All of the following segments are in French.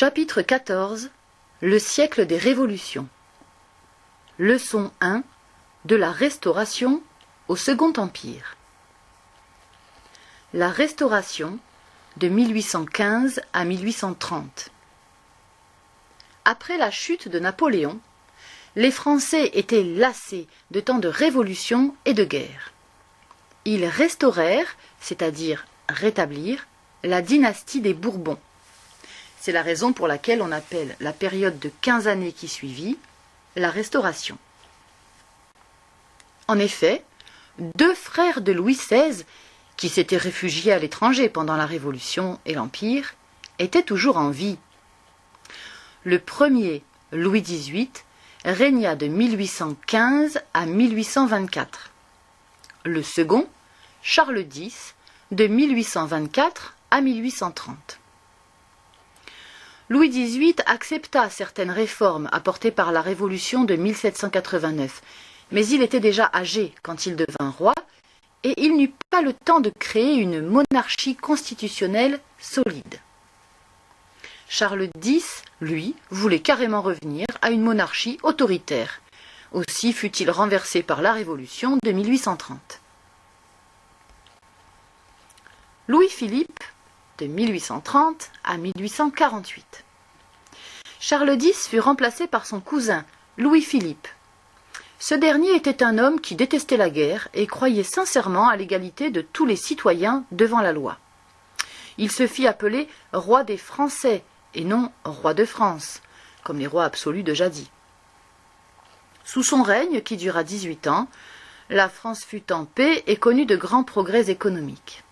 Chapitre 14. Le siècle des révolutions. Leçon 1. De la Restauration au Second Empire. La Restauration de 1815 à 1830. Après la chute de Napoléon, les Français étaient lassés de tant de révolutions et de guerres. Ils restaurèrent, c'est-à-dire rétablirent, la dynastie des Bourbons. C'est la raison pour laquelle on appelle la période de 15 années qui suivit la Restauration. En effet, deux frères de Louis XVI, qui s'étaient réfugiés à l'étranger pendant la Révolution et l'Empire, étaient toujours en vie. Le premier, Louis XVIII, régna de 1815 à 1824. Le second, Charles X, de 1824 à 1830. Louis XVIII accepta certaines réformes apportées par la Révolution de 1789, mais il était déjà âgé quand il devint roi, et il n'eut pas le temps de créer une monarchie constitutionnelle solide. Charles X, lui, voulait carrément revenir à une monarchie autoritaire. Aussi fut-il renversé par la Révolution de 1830. Louis-Philippe, de 1830 à 1848. Charles X fut remplacé par son cousin, Louis-Philippe. Ce dernier était un homme qui détestait la guerre et croyait sincèrement à l'égalité de tous les citoyens devant la loi. Il se fit appeler roi des Français et non roi de France, comme les rois absolus de jadis. Sous son règne, qui dura 18 ans, la France fut en paix et connut de grands progrès économiques.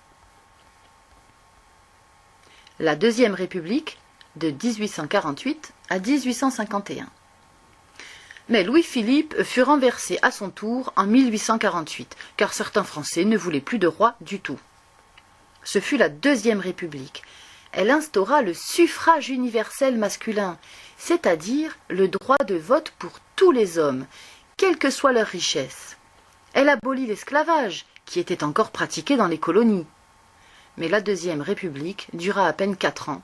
La Deuxième République, de 1848 à 1851. Mais Louis-Philippe fut renversé à son tour en 1848, car certains Français ne voulaient plus de roi du tout. Ce fut la Deuxième République. Elle instaura le suffrage universel masculin, c'est-à-dire le droit de vote pour tous les hommes, quelle que soit leur richesse. Elle abolit l'esclavage, qui était encore pratiqué dans les colonies. Mais la Deuxième République dura à peine 4 ans,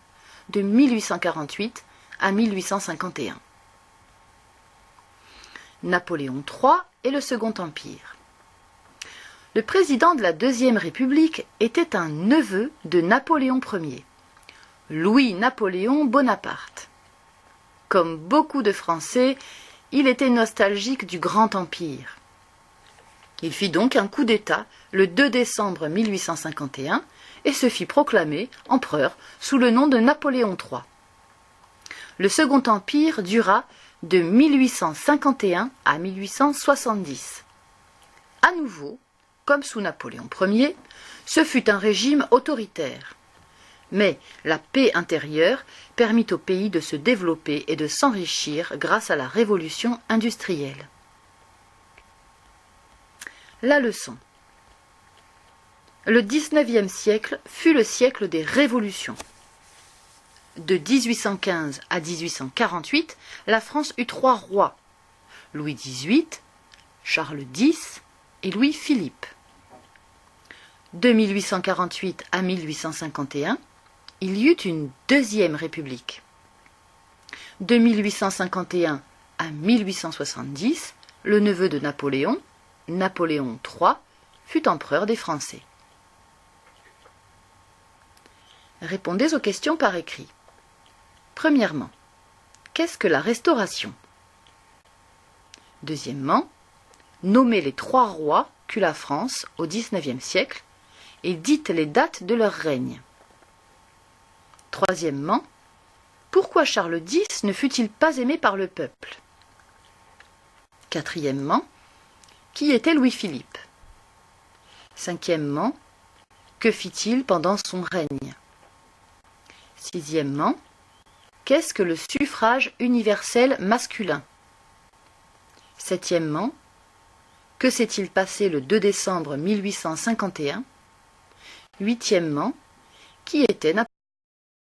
de 1848 à 1851. Napoléon III et le Second Empire. Le président de la Deuxième République était un neveu de Napoléon Ier, Louis-Napoléon Bonaparte. Comme beaucoup de Français, il était nostalgique du Grand Empire. Il fit donc un coup d'État le 2 décembre 1851 et se fit proclamer empereur sous le nom de Napoléon III. Le Second Empire dura de 1851 à 1870. À nouveau, comme sous Napoléon Ier, ce fut un régime autoritaire. Mais la paix intérieure permit au pays de se développer et de s'enrichir grâce à la révolution industrielle. La leçon. Le XIXe siècle fut le siècle des révolutions. De 1815 à 1848, la France eut 3 rois, Louis XVIII, Charles X et Louis-Philippe. De 1848 à 1851, il y eut une Deuxième République. De 1851 à 1870, le neveu de Napoléon, Napoléon III, fut empereur des Français. Répondez aux questions par écrit. Premièrement, qu'est-ce que la Restauration? Deuxièmement, nommez les 3 rois qu'eut la France au XIXe siècle et dites les dates de leur règne. Troisièmement, pourquoi Charles X ne fut-il pas aimé par le peuple? Quatrièmement, qui était Louis-Philippe? Cinquièmement, que fit-il pendant son règne? Sixièmement, qu'est-ce que le suffrage universel masculin? Septièmement, que s'est-il passé le 2 décembre 1851? Huitièmement, qui était Napoléon?